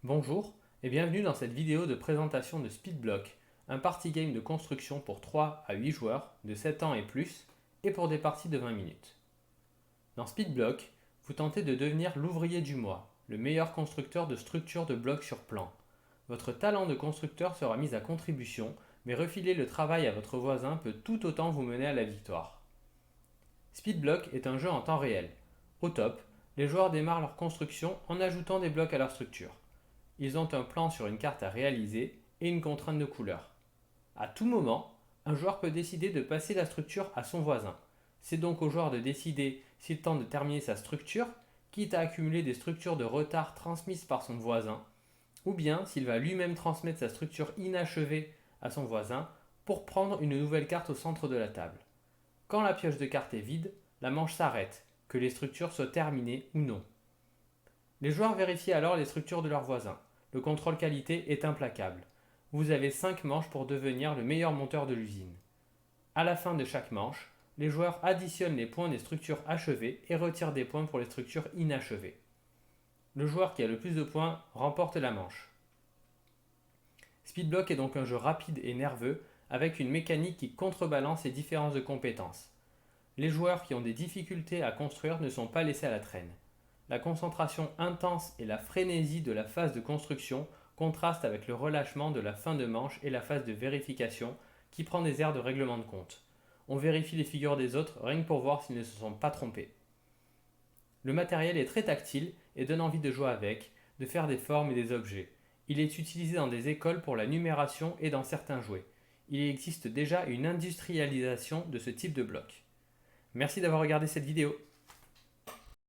Bonjour et bienvenue dans cette vidéo de présentation de Speedblock, un party game de construction pour 3 à 8 joueurs de 7 ans et plus et pour des parties de 20 minutes. Dans Speedblock, vous tentez de devenir l'ouvrier du mois, le meilleur constructeur de structures de blocs sur plan. Votre talent de constructeur sera mis à contribution, mais refiler le travail à votre voisin peut tout autant vous mener à la victoire. Speedblock est un jeu en temps réel. Au top, les joueurs démarrent leur construction en ajoutant des blocs à leur structure. Ils ont un plan sur une carte à réaliser et une contrainte de couleur. À tout moment, un joueur peut décider de passer la structure à son voisin. C'est donc au joueur de décider s'il tente de terminer sa structure, quitte à accumuler des structures de retard transmises par son voisin, ou bien s'il va lui-même transmettre sa structure inachevée à son voisin pour prendre une nouvelle carte au centre de la table. Quand la pioche de cartes est vide, la manche s'arrête, que les structures soient terminées ou non. Les joueurs vérifient alors les structures de leurs voisins. Le contrôle qualité est implacable. Vous avez 5 manches pour devenir le meilleur monteur de l'usine. À la fin de chaque manche, les joueurs additionnent les points des structures achevées et retirent des points pour les structures inachevées. Le joueur qui a le plus de points remporte la manche. Speedblock est donc un jeu rapide et nerveux avec une mécanique qui contrebalance les différences de compétences. Les joueurs qui ont des difficultés à construire ne sont pas laissés à la traîne. La concentration intense et la frénésie de la phase de construction contrastent avec le relâchement de la fin de manche et la phase de vérification qui prend des airs de règlement de compte. On vérifie les figures des autres rien que pour voir s'ils ne se sont pas trompés. Le matériel est très tactile et donne envie de jouer avec, de faire des formes et des objets. Il est utilisé dans des écoles pour la numération et dans certains jouets. Il existe déjà une industrialisation de ce type de bloc. Merci d'avoir regardé cette vidéo.